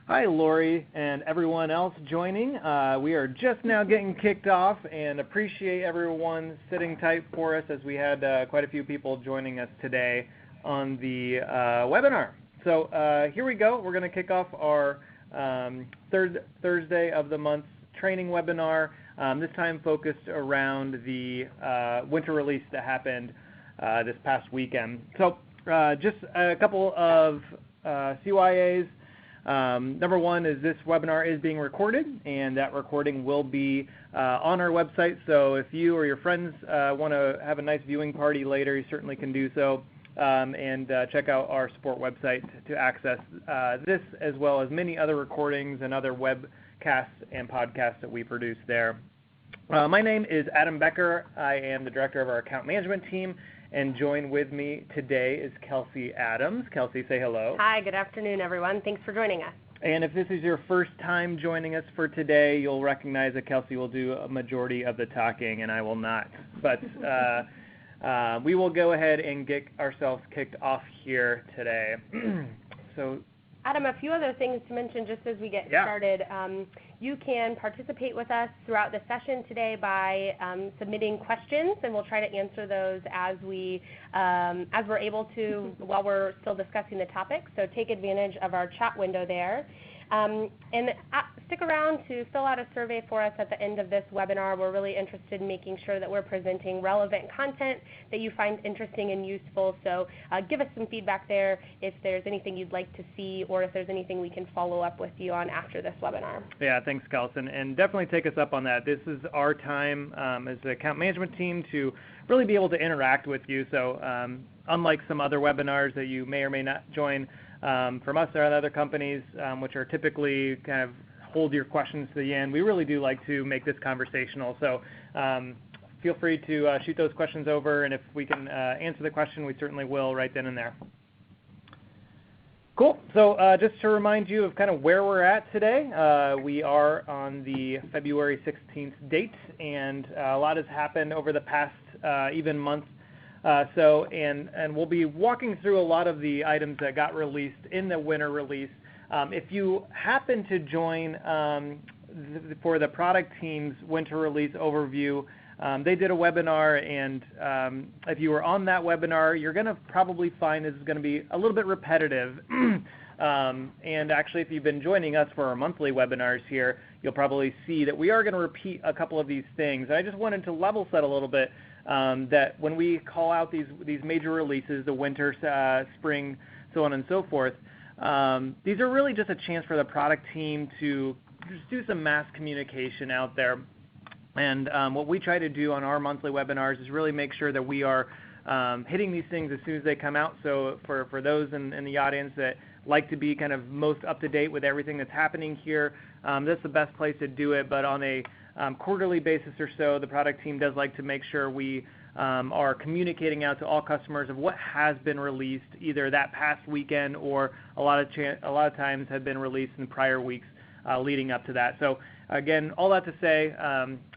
Hi, Lori and everyone else joining. We are just now getting kicked off and appreciate everyone sitting tight for us as we had quite a few people joining us today on the webinar. So here we go. We're going to kick off our third Thursday of the month training webinar, this time focused around the winter release that happened this past weekend. So just a couple of CYAs. Number one is this webinar is being recorded, and that recording will be on our website. So if you or your friends want to have a nice viewing party later, you certainly can do so. And check out our support website to access this, as well as many other recordings and other webcasts and podcasts that we produce there. My name is Adam Becker. I am the director of our account management team, and join with me today is Kelsey Adams. Kelsey, say hello. Hi, good afternoon, everyone. Thanks for joining us. And if this is your first time joining us for today, you'll recognize that Kelsey will do a majority of the talking, and I will not. But we will go ahead and get ourselves kicked off here today. So, Adam, a few other things to mention just as we get started. You can participate with us throughout the session today by submitting questions, and we'll try to answer those as we're able to while we're still discussing the topic. So take advantage of our chat window there. And stick around to fill out a survey for us at the end of this webinar. We're really interested in making sure that we're presenting relevant content that you find interesting and useful. So give us some feedback there if there's anything you'd like to see, or if there's anything we can follow up with you on after this webinar. Yeah, thanks, Kelson. And definitely take us up on that. This is our time as the account management team to really be able to interact with you. So unlike some other webinars that you may or may not join from us or other companies, which are typically kind of hold your questions to the end, we really do like to make this conversational. So feel free to shoot those questions over, and if we can answer the question, we certainly will right then and there. Cool. So just to remind you of kind of where we're at today, we are on the February 16th date, and a lot has happened over the past even month. And we'll be walking through a lot of the items that got released in the winter release. If you happen to join for the product team's winter release overview, they did a webinar, and if you were on that webinar, you're going to probably find this is going to be a little bit repetitive. And actually, if you've been joining us for our monthly webinars here, you'll probably see that we are going to repeat a couple of these things. And I just wanted to level set a little bit that when we call out these major releases, the winter, spring, so on and so forth, these are really just a chance for the product team to just do some mass communication out there. And what we try to do on our monthly webinars is really make sure that we are hitting these things as soon as they come out. So for those in the audience that like to be kind of most up to date with everything that's happening here, that's the best place to do it. But on a quarterly basis or so, the product team does like to make sure we are communicating out to all customers of what has been released either that past weekend or a lot of times have been released in prior weeks leading up to that. So again, all that to say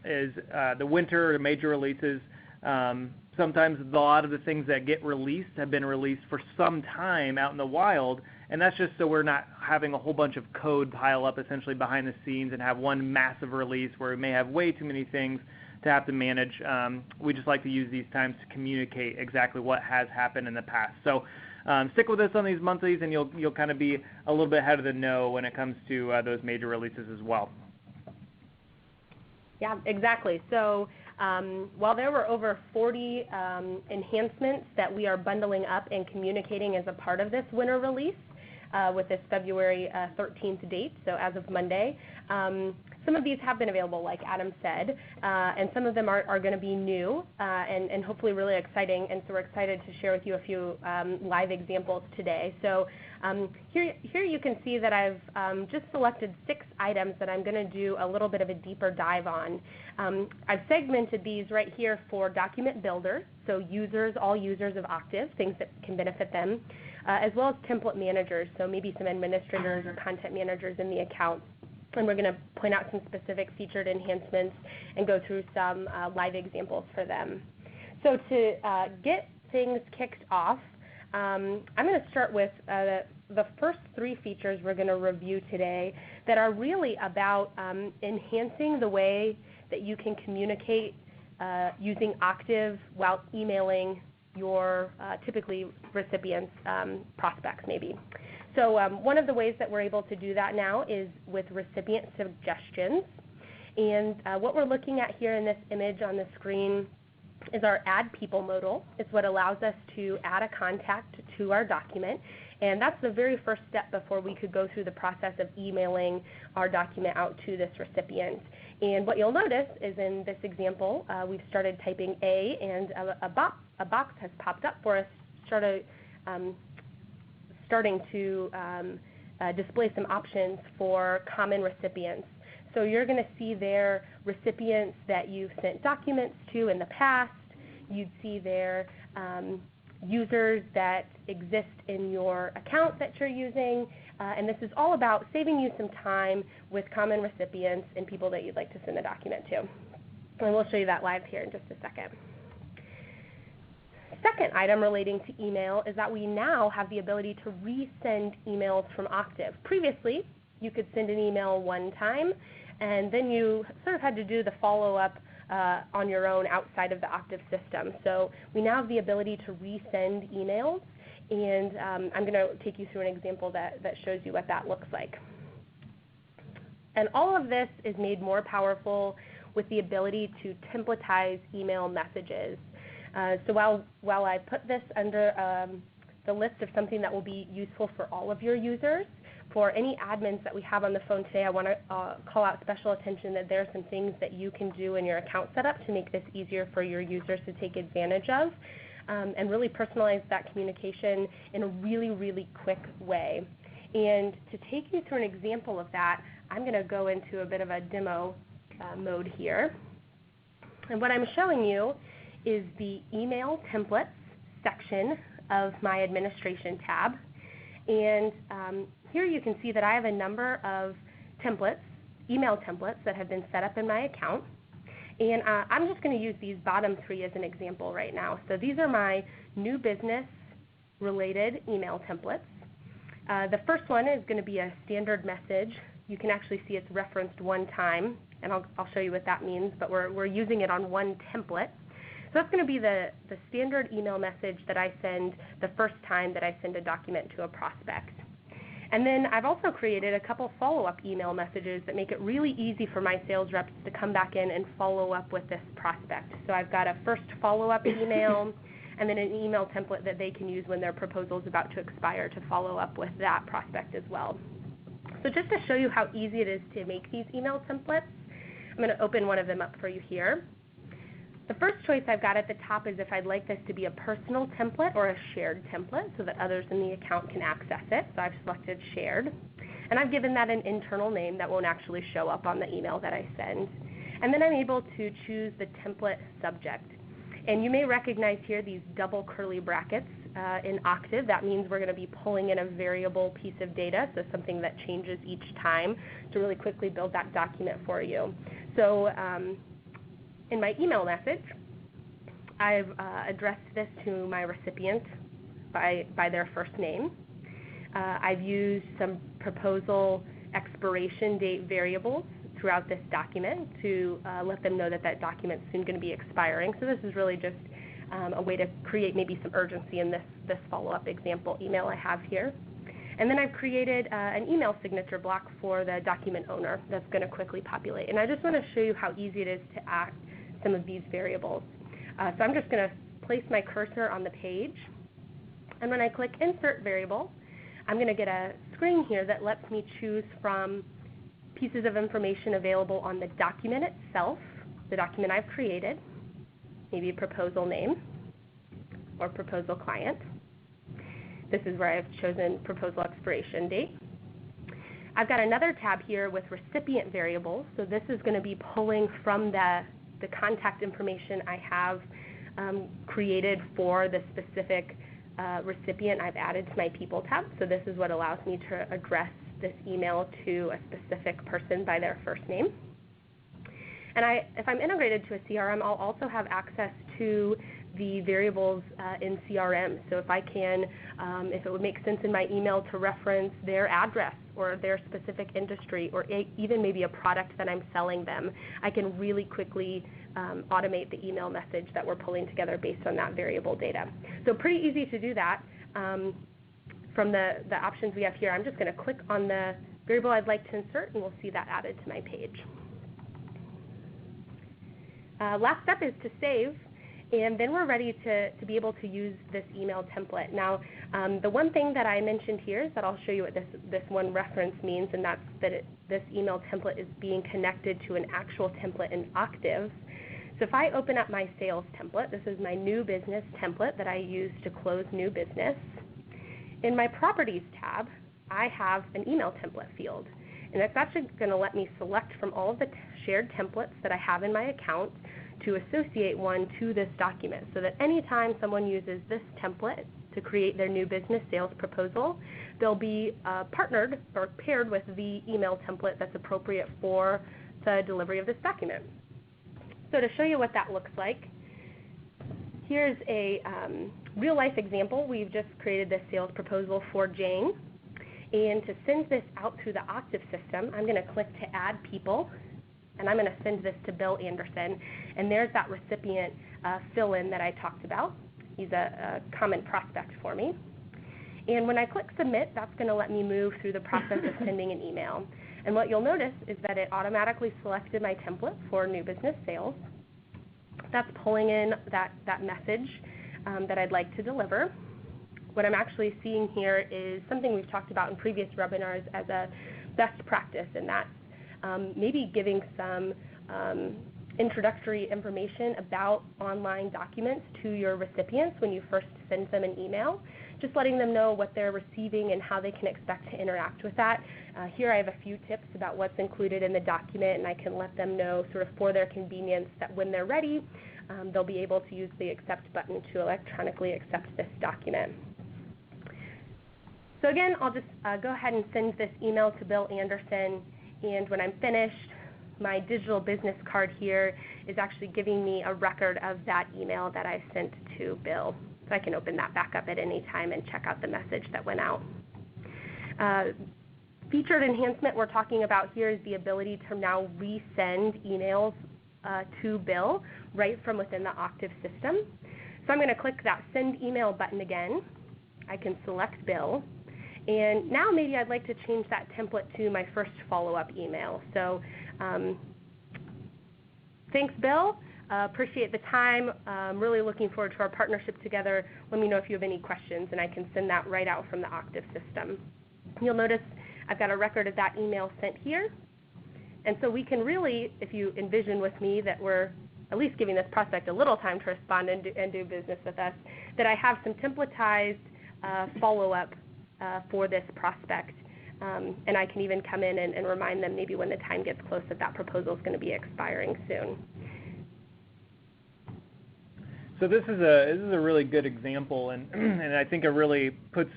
is the winter or major releases, sometimes a lot of the things that get released have been released for some time out in the wild, and that's just so we're not having a whole bunch of code pile up essentially behind the scenes and have one massive release where we may have way too many things to have to manage. We just like to use these times to communicate exactly what has happened in the past. So stick with us on these monthlies, and you'll kind of be a little bit ahead of the know when it comes to those major releases as well. Yeah, exactly. So while there were over 40 enhancements that we are bundling up and communicating as a part of this winter release with this February 13th date, so as of Monday, some of these have been available, like Adam said, and some of them are going to be new and hopefully really exciting, and so we're excited to share with you a few live examples today. So here you can see that I've just selected 6 items that I'm going to do a little bit of a deeper dive on. I've segmented these right here for document builders, so all users of Octiv, things that can benefit them, as well as template managers, so maybe some administrators or content managers in the account. And we're going to point out some specific featured enhancements and go through some live examples for them. So to get things kicked off, I'm going to start with the first 3 features we're going to review today that are really about enhancing the way that you can communicate using Octiv while emailing your typically recipients, prospects maybe. So one of the ways that we're able to do that now is with recipient suggestions. And what we're looking at here in this image on the screen is our Add People modal. It's what allows us to add a contact to our document. And that's the very first step before we could go through the process of emailing our document out to this recipient. And what you'll notice is in this example, we've started typing A, and a box has popped up for us, starting to display some options for common recipients. So you're going to see there recipients that you've sent documents to in the past. You'd see there users that exist in your account that you're using. And this is all about saving you some time with common recipients and people that you'd like to send a document to. And we'll show you that live here in just a second. Second item relating to email is that we now have the ability to resend emails from Octiv. Previously, you could send an email one time, and then you sort of had to do the follow-up on your own outside of the Octiv system. So we now have the ability to resend emails, and I'm going to take you through an example that shows you what that looks like. And all of this is made more powerful with the ability to templatize email messages. So while I put this under the list of something that will be useful for all of your users, for any admins that we have on the phone today, I want to call out special attention that there are some things that you can do in your account setup to make this easier for your users to take advantage of, and really personalize that communication in a really, really quick way. And to take you through an example of that, I'm going to go into a bit of a demo mode here. And what I'm showing you is the email templates section of my administration tab. And here you can see that I have a number of templates, email templates that have been set up in my account. And I'm just going to use these bottom 3 as an example right now. So these are my new business related email templates. The first one is going to be a standard message. You can actually see it's referenced one time, and I'll show you what that means, but we're using it on one template. So that's going to be the standard email message that I send the first time that I send a document to a prospect. And then I've also created a couple follow-up email messages that make it really easy for my sales reps to come back in and follow up with this prospect. So I've got a first follow-up email and then an email template that they can use when their proposal is about to expire to follow up with that prospect as well. So just to show you how easy it is to make these email templates, I'm going to open one of them up for you here. The first choice I've got at the top is if I'd like this to be a personal template or a shared template so that others in the account can access it. So I've selected shared. And I've given that an internal name that won't actually show up on the email that I send. And then I'm able to choose the template subject. And you may recognize here these double curly brackets in Octiv. That means we're going to be pulling in a variable piece of data, so something that changes each time to really quickly build that document for you. So in my email message, I've addressed this to my recipient by their first name. I've used some proposal expiration date variables throughout this document to let them know that that document is soon going to be expiring. So this is really just a way to create maybe some urgency in this follow-up example email I have here. And then I've created an email signature block for the document owner that's going to quickly populate. And I just want to show you how easy it is to add some of these variables. So I'm just going to place my cursor on the page. And when I click Insert Variable, I'm going to get a screen here that lets me choose from pieces of information available on the document itself, the document I've created, maybe a proposal name or proposal client. This is where I've chosen proposal expiration date. I've got another tab here with recipient variables. So this is going to be pulling from the contact information I have created for the specific recipient I've added to my People tab. So this is what allows me to address this email to a specific person by their first name. And if I'm integrated to a CRM, I'll also have access to the variables in CRM. So if I can, if it would make sense in my email to reference their address or their specific industry or even maybe a product that I'm selling them, I can really quickly automate the email message that we're pulling together based on that variable data. So pretty easy to do that. From the options we have here, I'm just going to click on the variable I'd like to insert, and we'll see that added to my page. Last step is to save, and then we're ready to be able to use this email template. Now, the one thing that I mentioned here is that I'll show you what this one reference means, and that's that this email template is being connected to an actual template in Octiv. So if I open up my sales template, this is my new business template that I use to close new business. In my properties tab, I have an email template field, and it's actually going to let me select from all of the shared templates that I have in my account to associate one to this document, so that anytime someone uses this template to create their new business sales proposal, they'll be partnered or paired with the email template that's appropriate for the delivery of this document. So to show you what that looks like, here's a real-life example. We've just created this sales proposal for Jane. And to send this out through the Octiv system, I'm going to click to add people, and I'm going to send this to Bill Anderson. And there's that recipient fill-in that I talked about. He's a common prospect for me. And when I click submit, that's going to let me move through the process of sending an email. And what you'll notice is that it automatically selected my template for new business sales. That's pulling in that message that I'd like to deliver. What I'm actually seeing here is something we've talked about in previous webinars as a best practice, and that's maybe giving some introductory information about online documents to your recipients when you first send them an email, just letting them know what they're receiving and how they can expect to interact with that. Here I have a few tips about what's included in the document, and I can let them know sort of for their convenience that when they're ready, they'll be able to use the accept button to electronically accept this document. So again, I'll just go ahead and send this email to Bill Anderson, and when I'm finished, my digital business card here is actually giving me a record of that email that I sent to Bill. So I can open that back up at any time and check out the message that went out. Featured enhancement we're talking about here is the ability to now resend emails to Bill right from within the Octiv system. So I'm going to click that send email button again. I can select Bill. And now maybe I'd like to change that template to my first follow-up email. So thanks, Bill. Appreciate the time. I'm really looking forward to our partnership together. Let me know if you have any questions, and I can send that right out from the Octiv system. You'll notice I've got a record of that email sent here. And so we can really, if you envision with me that we're at least giving this prospect a little time to respond and do business with us, that I have some templatized follow-up for this prospect. And I can even come in and remind them maybe when the time gets close that proposal is going to be expiring soon. So this is a really good example, and I think it really puts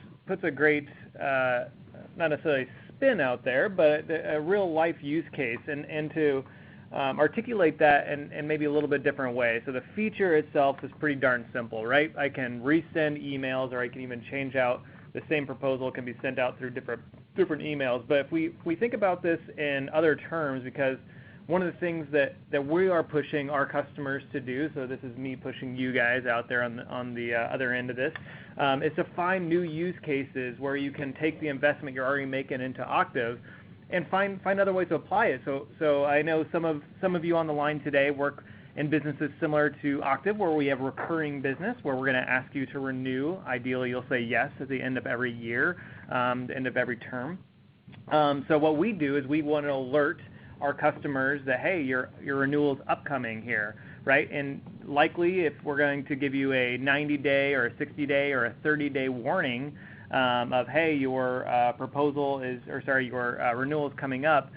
a great, not necessarily spin out there, but a real life use case, and to articulate that in maybe a little bit different way. So the feature itself is pretty darn simple, right? I can resend emails, or I can even change out the same proposal can be sent out through different emails. But if we think about this in other terms, because one of the things that we are pushing our customers to do, so this is me pushing you guys out there on the other end of this, is to find new use cases where you can take the investment you're already making into Octiv and find other ways to apply it. So I know some of you on the line today work in businesses similar to Octiv, where we have recurring business, where we're going to ask you to renew. Ideally, you'll say yes at the end of every year, the end of every term. So what we do is we want to alert our customers that, hey, your renewal's upcoming here, right? And likely, if we're going to give you a 90-day or a 60-day or a 30-day warning of, hey, your your renewal is coming up,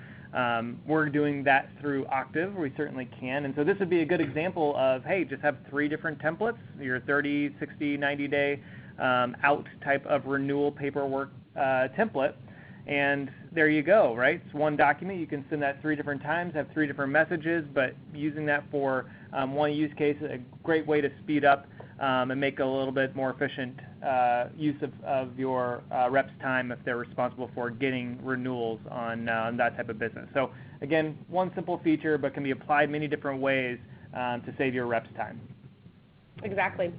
we're doing that through Octiv. We certainly can. And so this would be a good example of, hey, just have 3 different templates, your 30, 60, 90-day out type of renewal paperwork template. And there you go, right? It's one document. You can send that 3 different times, have 3 different messages, but using that for one use case, a great way to speed up and make a little bit more efficient use of your reps' time if they're responsible for getting renewals on that type of business. So again, one simple feature, but can be applied many different ways to save your reps' time. Exactly.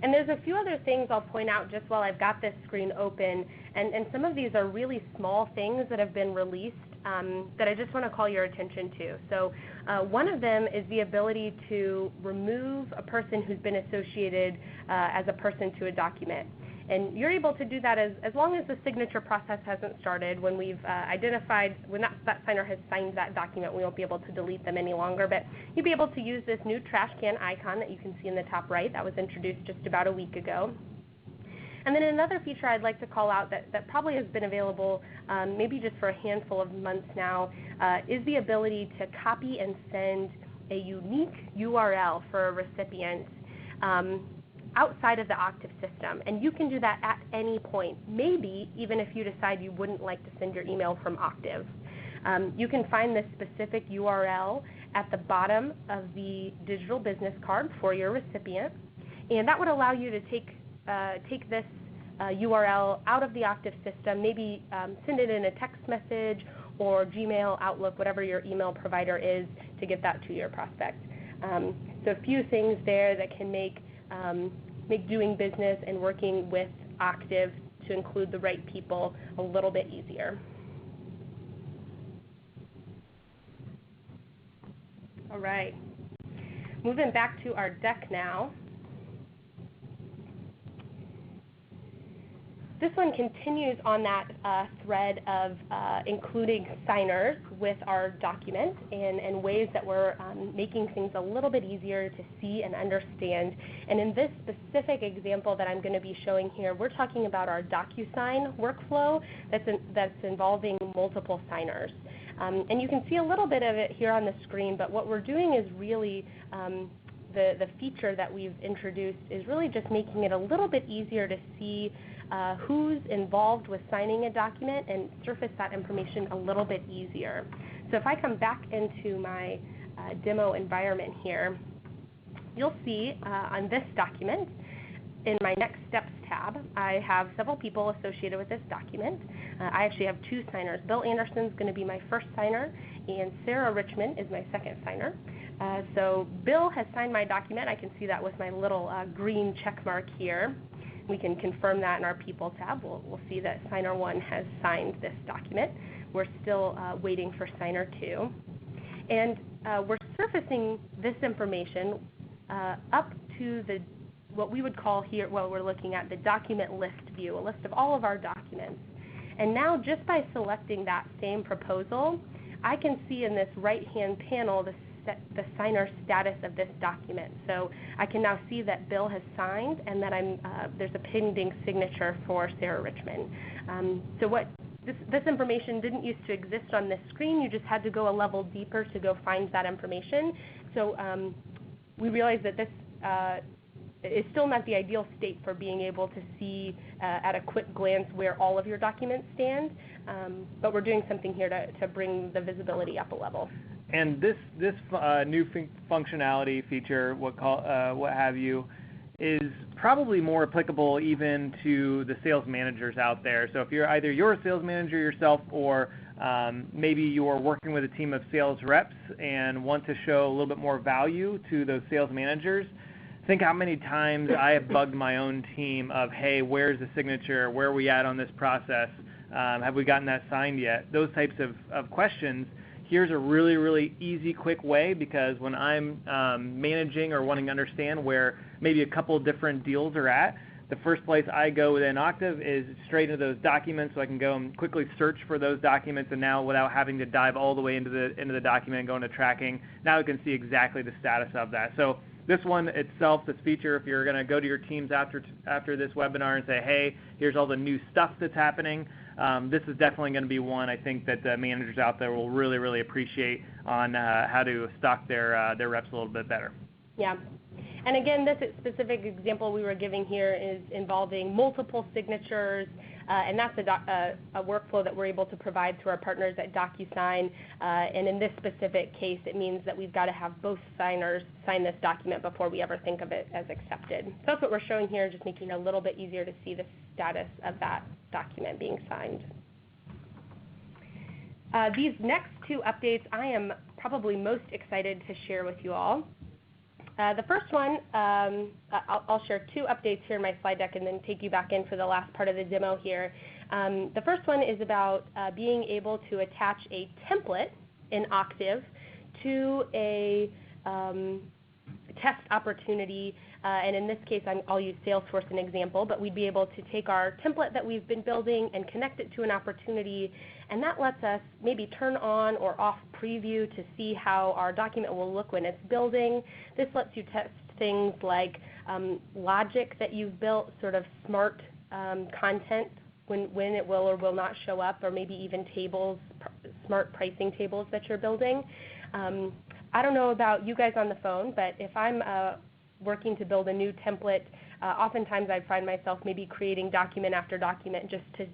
And there's a few other things I'll point out just while I've got this screen open, and some of these are really small things that have been released that I just want to call your attention to. So one of them is the ability to remove a person who's been associated as a person to a document. And you're able to do that as long as the signature process hasn't started. When we've identified, when that signer has signed that document, we won't be able to delete them any longer. But you'll be able to use this new trash can icon that you can see in the top right. That was introduced just about a week ago. And then another feature I'd like to call out that probably has been available maybe just for a handful of months now is the ability to copy and send a unique URL for a recipient outside of the Octiv system. And you can do that at any point, maybe even if you decide you wouldn't like to send your email from Octiv. You can find this specific URL at the bottom of the digital business card for your recipient, and that would allow you to take this URL out of the Octiv system, maybe send it in a text message or Gmail, Outlook, whatever your email provider is, to get that to your prospect. So a few things there that can make doing business and working with Octiv to include the right people a little bit easier. All right, moving back to our deck now. This one continues on that thread of including signers with our document and ways that we're making things a little bit easier to see and understand. And in this specific example that I'm going to be showing here, we're talking about our DocuSign workflow that's involving multiple signers. And you can see a little bit of it here on the screen, but what we're doing is really the feature that we've introduced is really just making it a little bit easier to see who's involved with signing a document and surface that information a little bit easier. So if I come back into my demo environment here, you'll see on this document, in my Next Steps tab, I have several people associated with this document. I actually have two signers. Bill Anderson is going to be my first signer, and Sarah Richmond is my second signer. So Bill has signed my document. I can see that with my little green check mark here. We can confirm that in our People tab. We'll see that Signer 1 has signed this document. We're still waiting for Signer 2. And we're surfacing this information up to what we would call here, well, we're looking at the document list view, a list of all of our documents. And now just by selecting that same proposal, I can see in this right-hand panel the signer status of this document. So I can now see that Bill has signed and that there's a pending signature for Sarah Richmond. So this information didn't used to exist on this screen. You just had to go a level deeper to go find that information. So we realized that this is still not the ideal state for being able to see at a quick glance where all of your documents stand, but we're doing something here to bring the visibility up a level. And this new functionality feature, what have you, is probably more applicable even to the sales managers out there. So if you're a sales manager yourself, or maybe you're working with a team of sales reps and want to show a little bit more value to those sales managers, think how many times I have bugged my own team of, hey, where's the signature? Where are we at on this process? Have we gotten that signed yet? Those types of questions. Here's a really, really easy, quick way, because when I'm managing or wanting to understand where maybe a couple different deals are at, the first place I go within Octiv is straight into those documents, so I can go and quickly search for those documents, and now without having to dive all the way into the document and go into tracking, now I can see exactly the status of that. So this one itself, this feature, if you're going to go to your teams after this webinar and say, hey, here's all the new stuff that's happening, this is definitely going to be one I think that the managers out there will really, really appreciate on how to stock their reps a little bit better. Yeah. And again, this specific example we were giving here is involving multiple signatures and that's a workflow that we're able to provide through our partners at DocuSign. And in this specific case, it means that we've got to have both signers sign this document before we ever think of it as accepted. So that's what we're showing here, just making it a little bit easier to see the status of that document being signed. These next two updates I am probably most excited to share with you all. The first one, I'll share two updates here in my slide deck and then take you back in for the last part of the demo here. The first one is about being able to attach a template in Octiv to a test opportunity, and in this case I'll use Salesforce as an example, but we'd be able to take our template that we've been building and connect it to an opportunity, and that lets us maybe turn on or off preview to see how our document will look when it's building. This lets you test things like logic that you've built, sort of smart content, when it will or will not show up, or maybe even tables, smart pricing tables that you're building. I don't know about you guys on the phone, but if I'm working to build a new template, oftentimes I find myself maybe creating document after document just to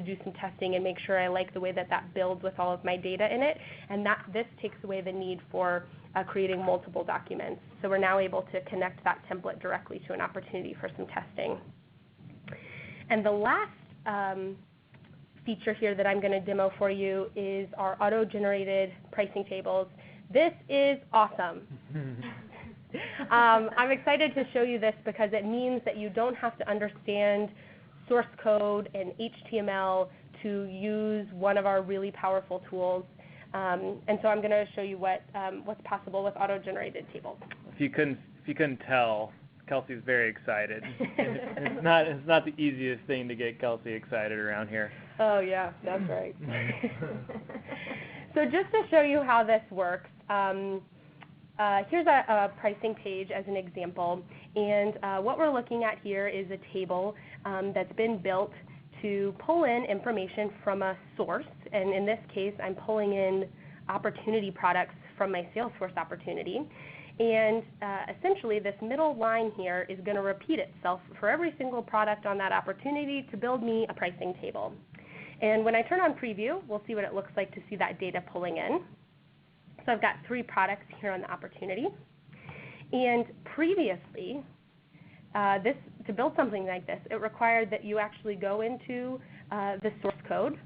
do some testing and make sure I like the way that that builds with all of my data in it. And this takes away the need for creating multiple documents. So we're now able to connect that template directly to an opportunity for some testing. And the last feature here that I'm going to demo for you is our auto-generated pricing tables. This is awesome. I'm excited to show you this because it means that you don't have to understand source code and HTML to use one of our really powerful tools. And so I'm going to show you what's possible with auto-generated tables. If you couldn't tell, Kelsey's very excited. It's not the easiest thing to get Kelsey excited around here. Oh yeah, that's right. So just to show you how this works, here's a pricing page as an example, and what we're looking at here is a table that's been built to pull in information from a source, and in this case I'm pulling in opportunity products from my Salesforce opportunity, and essentially this middle line here is going to repeat itself for every single product on that opportunity to build me a pricing table. And when I turn on preview, we'll see what it looks like to see that data pulling in. So I've got 3 products here on the opportunity. And previously, to build something like this, it required that you actually go into the source code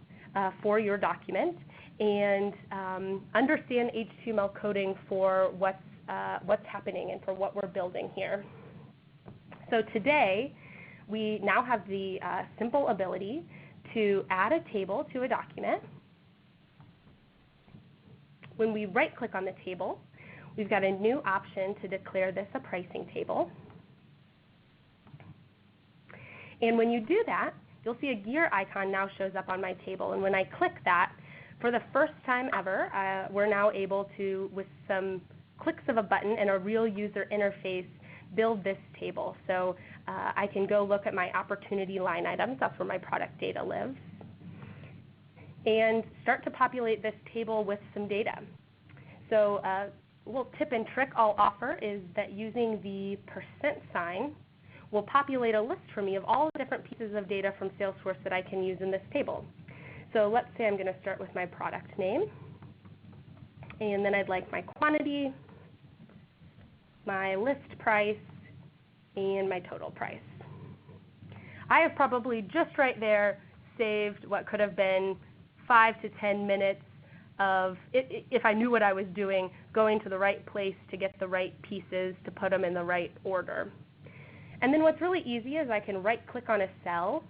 for your document and understand HTML coding for what's happening and for what we're building here. So today, we now have the simple ability to add a table to a document. When we right-click on the table, we've got a new option to declare this a pricing table. And when you do that, you'll see a gear icon now shows up on my table. And when I click that, for the first time ever, we're now able to, with some clicks of a button and a real user interface, build this table. So I can go look at my opportunity line items, that's where my product data lives, and start to populate this table with some data. So a little tip and trick I'll offer is that using the % will populate a list for me of all the different pieces of data from Salesforce that I can use in this table. So let's say I'm going to start with my product name, and then I'd like my quantity, my list price, and my total price. I have probably just right there saved what could have been 5 to 10 minutes of, if I knew what I was doing, going to the right place to get the right pieces to put them in the right order. And then what's really easy is I can right-click on a cell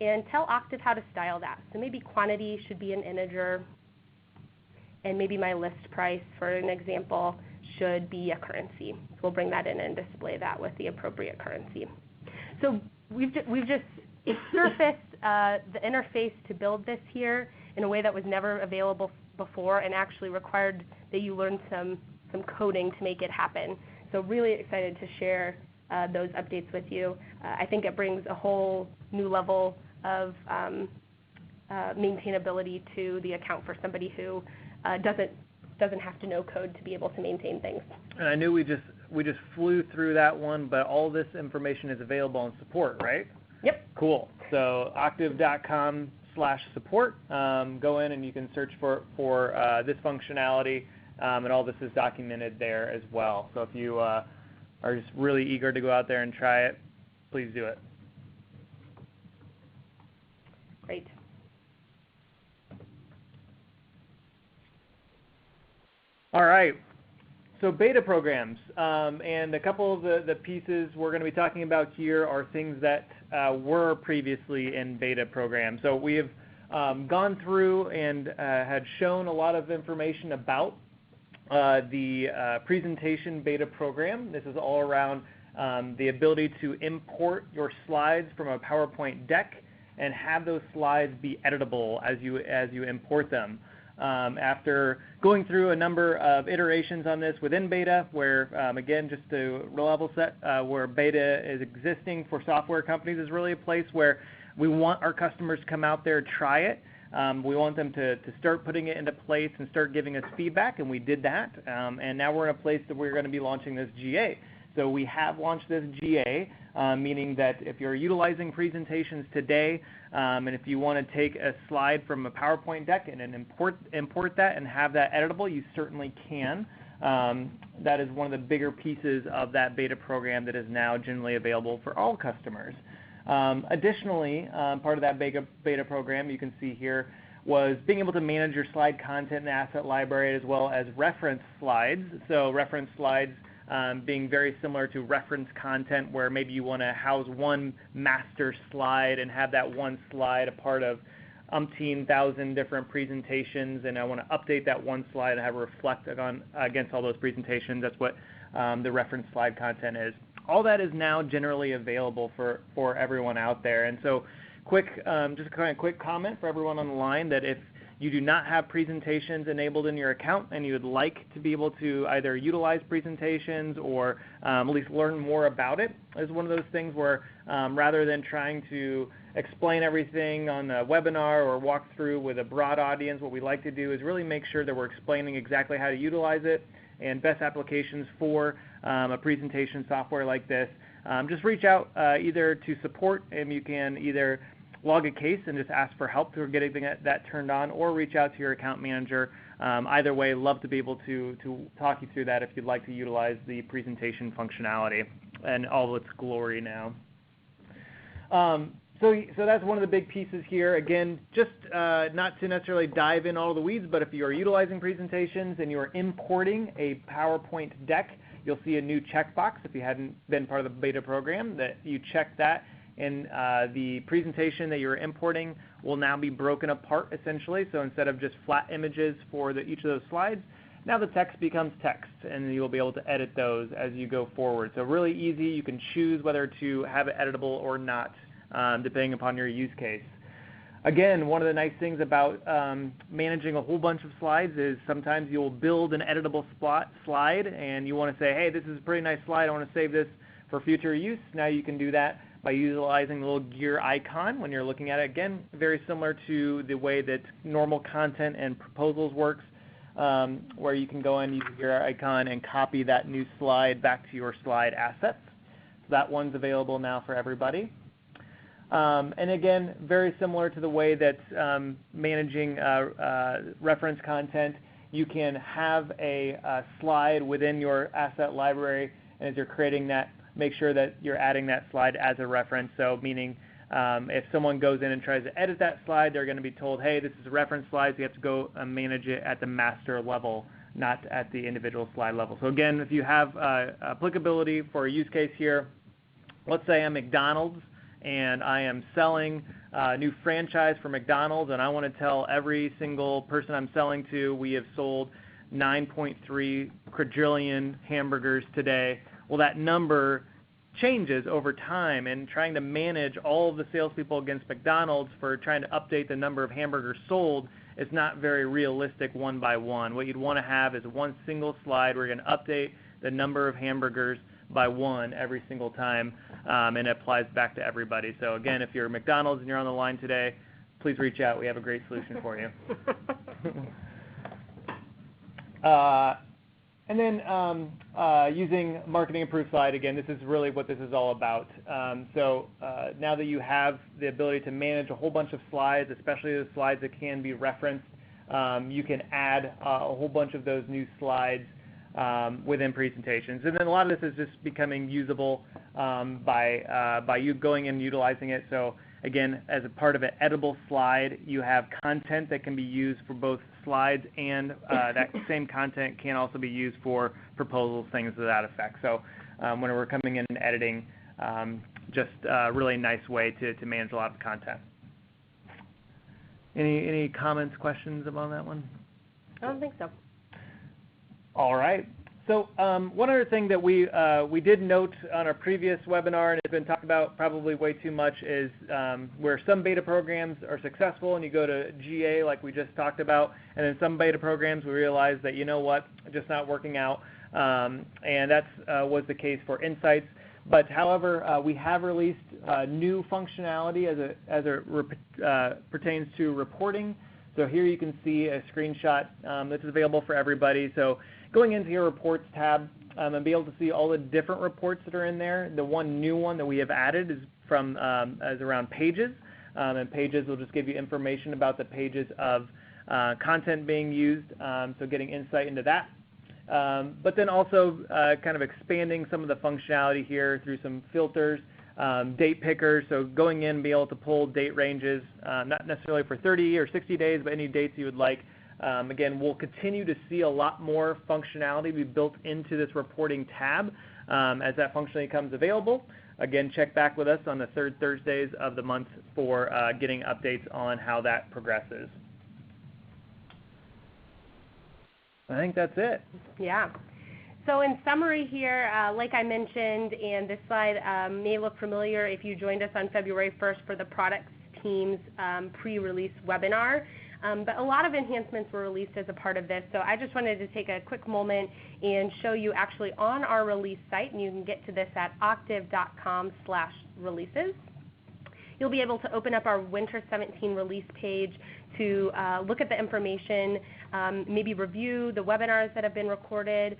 and tell Octiv how to style that. So maybe quantity should be an integer, and maybe my list price, for an example, should be a currency. So we'll bring that in and display that with the appropriate currency. So we've just surfaced the interface to build this here in a way that was never available before, and actually required that you learn some coding to make it happen. So really excited to share those updates with you. I think it brings a whole new level of maintainability to the account for somebody who doesn't have to know code to be able to maintain things. And I knew we just flew through that one, but all this information is available in support, right? Yep. Cool. So octiv.com/support. Go in and you can search for this functionality, and all this is documented there as well. So if you are just really eager to go out there and try it, please do it. Great. All right. So beta programs, and a couple of the pieces we're going to be talking about here are things that were previously in beta programs. So we have gone through and had shown a lot of information about the presentation beta program. This is all around the ability to import your slides from a PowerPoint deck and have those slides be editable as you import them. After going through a number of iterations on this within beta, where again, just to level set, where beta is existing for software companies is really a place where we want our customers to come out there, try it. We want them to start putting it into place and start giving us feedback, and we did that. And now we're in a place that we're going to be launching this GA. So we have launched this GA, meaning that if you're utilizing presentations today, and if you want to take a slide from a PowerPoint deck and then import that and have that editable, you certainly can. That is one of the bigger pieces of that beta program that is now generally available for all customers. Additionally, part of that beta program you can see here was being able to manage your slide content in the asset library as well as reference slides. So reference slides being very similar to reference content, where maybe you want to house one master slide and have that one slide a part of umpteen thousand different presentations, and I want to update that one slide and have it reflect against all those presentations. That's what the reference slide content is. All that is now generally available for everyone out there. And so just a kind of quick comment for everyone on the line that if you do not have presentations enabled in your account and you would like to be able to either utilize presentations or at least learn more about it, is one of those things where rather than trying to explain everything on a webinar or walk through with a broad audience, what we like to do is really make sure that we're explaining exactly how to utilize it and best applications for a presentation software like this. Just reach out either to support, and you can either log a case and just ask for help for getting that turned on, or reach out to your account manager. Either way, love to be able to talk you through that if you'd like to utilize the presentation functionality and all its glory now. So that's one of the big pieces here. Again, just not to necessarily dive in all the weeds, but if you are utilizing presentations and you are importing a PowerPoint deck, you'll see a new checkbox if you hadn't been part of the beta program, that you check that, and the presentation that you're importing will now be broken apart essentially. So instead of just flat images for each of those slides, now the text becomes text, and you'll be able to edit those as you go forward. So really easy. You can choose whether to have it editable or not, depending upon your use case. Again, one of the nice things about managing a whole bunch of slides is sometimes you'll build an editable slide and you want to say, hey, this is a pretty nice slide, I want to save this for future use. Now you can do that by utilizing the little gear icon when you're looking at it. Again, very similar to the way that normal content and proposals works, where you can go in, use the gear icon, and copy that new slide back to your slide assets. So that one's available now for everybody. And again, very similar to the way that managing reference content, you can have a slide within your asset library, and as you're creating that, make sure that you're adding that slide as a reference. So meaning if someone goes in and tries to edit that slide, they're going to be told, hey, this is a reference slide, so you have to go manage it at the master level, not at the individual slide level. So again, if you have applicability for a use case here, let's say I'm McDonald's, and I am selling a new franchise for McDonald's, and I want to tell every single person I'm selling to, we have sold 9.3 quadrillion hamburgers today. Well, that number changes over time, and trying to manage all of the salespeople against McDonald's for trying to update the number of hamburgers sold is not very realistic one by one. What you'd want to have is one single slide where you're going to update the number of hamburgers by one every single time, and it applies back to everybody. So again, if you're McDonald's and you're on the line today, please reach out. We have a great solution for you. And then using Marketing Approved Slide, again, this is really what this is all about. So now that you have the ability to manage a whole bunch of slides, especially the slides that can be referenced, you can add a whole bunch of those new slides within presentations. And then a lot of this is just becoming usable by you going and utilizing it. So again, as a part of an editable slide, you have content that can be used for both slides, and that same content can also be used for proposals, things to that effect. So when we're coming in and editing, just a really nice way to manage a lot of content. Any comments, questions about that one? I don't think so. All right. So one other thing that we did note on our previous webinar, and it's been talked about probably way too much, is where some beta programs are successful and you go to GA like we just talked about, and then some beta programs we realize that, you know what, just not working out, and that was the case for Insights. But however, we have released new functionality as it pertains to reporting. So here you can see a screenshot this is available for everybody. So going into your Reports tab and be able to see all the different reports that are in there. The one new one that we have added is around Pages. And Pages will just give you information about the pages of content being used, so getting insight into that. But then also kind of expanding some of the functionality here through some filters, date pickers, so going in and be able to pull date ranges, not necessarily for 30 or 60 days, but any dates you would like. Again, we'll continue to see a lot more functionality be built into this reporting tab as that functionality becomes available. Again, check back with us on the third Thursdays of the month for getting updates on how that progresses. I think that's it. Yeah. So in summary here, like I mentioned, and this slide may look familiar if you joined us on February 1st for the products team's pre-release webinar. But a lot of enhancements were released as a part of this, so I just wanted to take a quick moment and show you actually on our release site, and you can get to this at octiv.com/releases. You'll be able to open up our Winter 17 release page to look at the information, maybe review the webinars that have been recorded,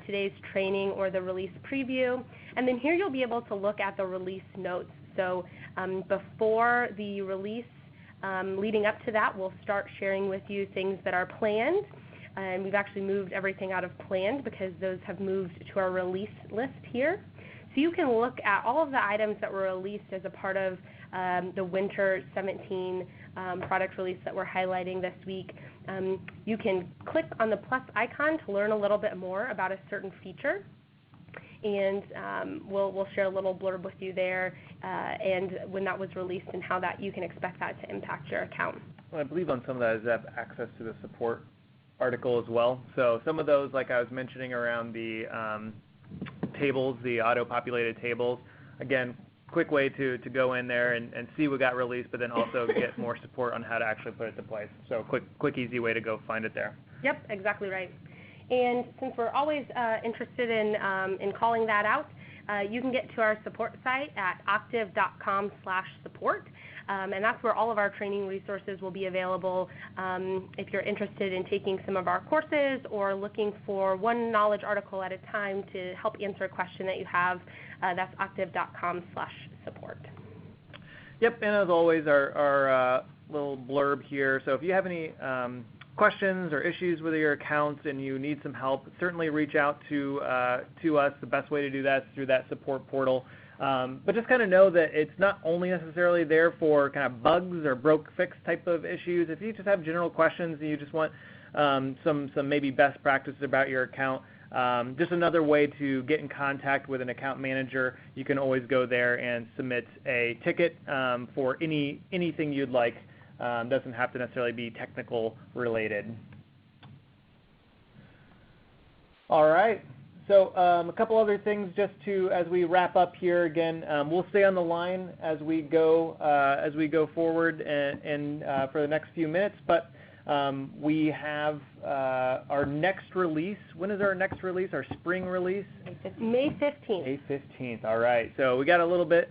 today's training, or the release preview. And then here you'll be able to look at the release notes. So before the release, leading up to that, we'll start sharing with you things that are planned. And we've actually moved everything out of planned because those have moved to our release list here. So you can look at all of the items that were released as a part of the Winter 17 product release that we're highlighting this week. You can click on the plus icon to learn a little bit more about a certain feature. And we'll share a little blurb with you there and when that was released and how that you can expect that to impact your account. Well, I believe on some of that is have access to the support article as well. So some of those, like I was mentioning around the tables, the auto-populated tables, again, quick way to go in there and see what got released, but then also get more support on how to actually put it to place. So quick, easy way to go find it there. Yep, exactly right. And since we're always interested in calling that out, you can get to our support site at octiv.com/support. And that's where all of our training resources will be available if you're interested in taking some of our courses or looking for one knowledge article at a time to help answer a question that you have. That's octiv.com/support. Yep, and as always, our little blurb here. So if you have any questions or issues with your accounts and you need some help, certainly reach out to us. The best way to do that is through that support portal. But just kind of know that it's not only necessarily there for kind of bugs or broke-fix type of issues. If you just have general questions and you just want some maybe best practices about your account, just another way to get in contact with an account manager, you can always go there and submit a ticket for anything you'd like. Doesn't have to necessarily be technical related. All right. So a couple other things just as we wrap up here. Again, we'll stay on the line as we go forward and for the next few minutes. But we have our next release. When is our next release? Our spring release? May 15th. May 15th. All right. So we got a little bit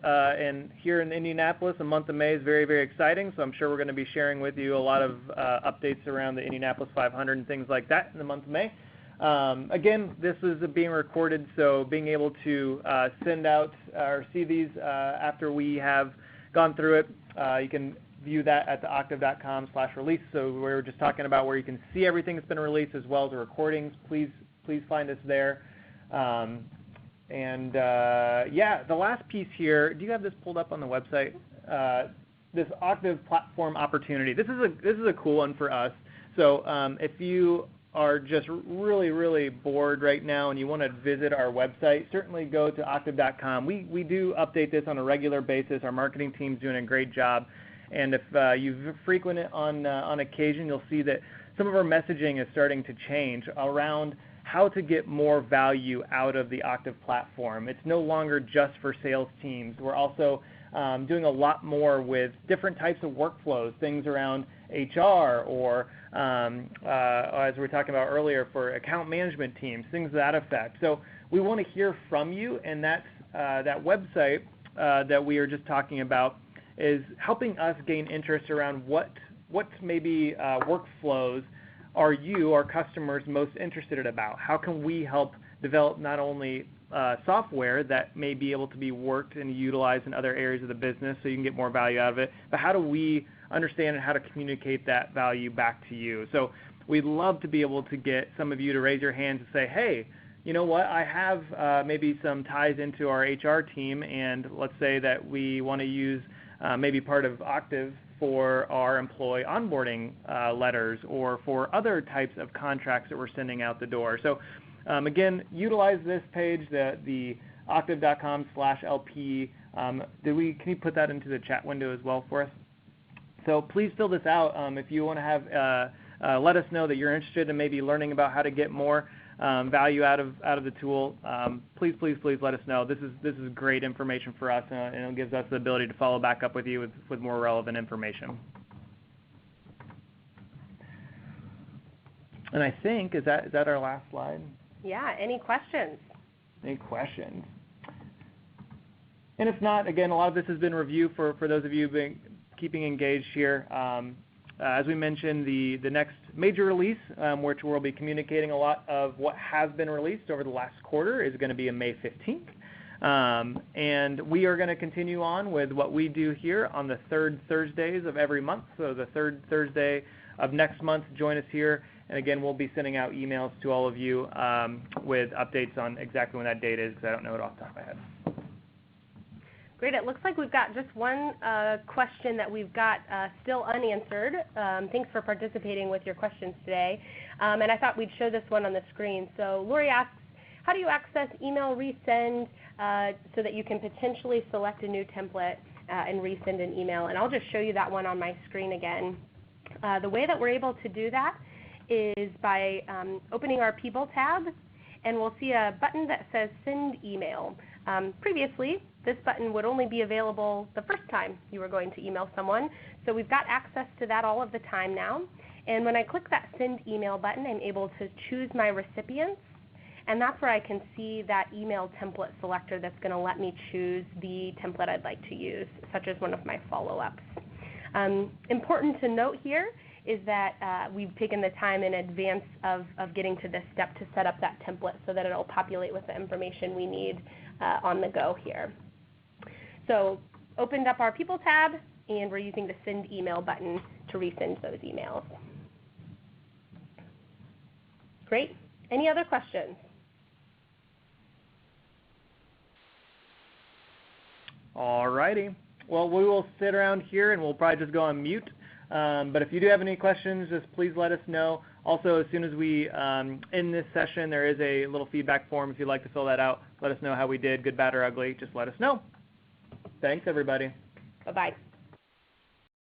here in Indianapolis. The month of May is very, very exciting. So I'm sure we're going to be sharing with you a lot of updates around the Indianapolis 500 and things like that in the month of May. Again, this is being recorded, so being able to send out or see these after we have gone through it, you can view that at the octiv.com/release. So we were just talking about where you can see everything that's been released as well as the recordings. Please find us there. Yeah, the last piece here, do you have this pulled up on the website? This Octiv platform opportunity. This is a cool one for us. So if you are just really bored right now and you want to visit our website, certainly go to octiv.com. We do update this on a regular basis. Our marketing team's doing a great job. And if you frequent it on occasion, you'll see that some of our messaging is starting to change around how to get more value out of the Octiv platform. It's no longer just for sales teams. We're also doing a lot more with different types of workflows, things around HR or, as we were talking about earlier, for account management teams, things to that effect. So we want to hear from you, and that website that we are just talking about is helping us gain interest around what maybe workflows are you, our customers, most interested about? How can we help develop not only software that may be able to be worked and utilized in other areas of the business so you can get more value out of it, but how do we understand how to communicate that value back to you? So we'd love to be able to get some of you to raise your hands and say, hey, you know what, I have maybe some ties into our HR team, and let's say that we want to use maybe part of Octiv for our employee onboarding letters or for other types of contracts that we're sending out the door. So again, utilize this page, the octiv.com/LP. Can you put that into the chat window as well for us? So please fill this out. If you want to have, let us know that you're interested in maybe learning about how to get more value out of the tool. Please let us know. This is great information for us, and it gives us the ability to follow back up with you with more relevant information. And I think, is that our last slide? Yeah, any questions? Any questions? And if not, again, a lot of this has been review for those of you keeping engaged here. As we mentioned, the next major release, which we'll be communicating a lot of what has been released over the last quarter, is going to be on May 15th. And we are going to continue on with what we do here on the third Thursdays of every month. So the third Thursday of next month, join us here. And again, we'll be sending out emails to all of you with updates on exactly when that date is, because I don't know it off the top of my head. Great. It looks like we've got just one question that we've got still unanswered. Thanks for participating with your questions today. And I thought we'd show this one on the screen. So Lori asks, how do you access email resend so that you can potentially select a new template and resend an email? And I'll just show you that one on my screen again. The way that we're able to do that is by opening our People tab, and we'll see a button that says Send Email. Previously, this button would only be available the first time you were going to email someone, so we've got access to that all of the time now. And when I click that Send Email button, I'm able to choose my recipients, and that's where I can see that email template selector that's going to let me choose the template I'd like to use, such as one of my follow-ups. Important to note here is that we've taken the time in advance of getting to this step to set up that template so that it'll populate with the information we need on the go here. So opened up our People tab, and we're using the Send Email button to resend those emails. Great. Any other questions? All righty. Well, we will sit around here, and we'll probably just go on mute. But if you do have any questions, just please let us know. Also, as soon as we end this session, there is a little feedback form. If you'd like to fill that out, let us know how we did, good, bad, or ugly. Just let us know. Thanks, everybody. Bye-bye.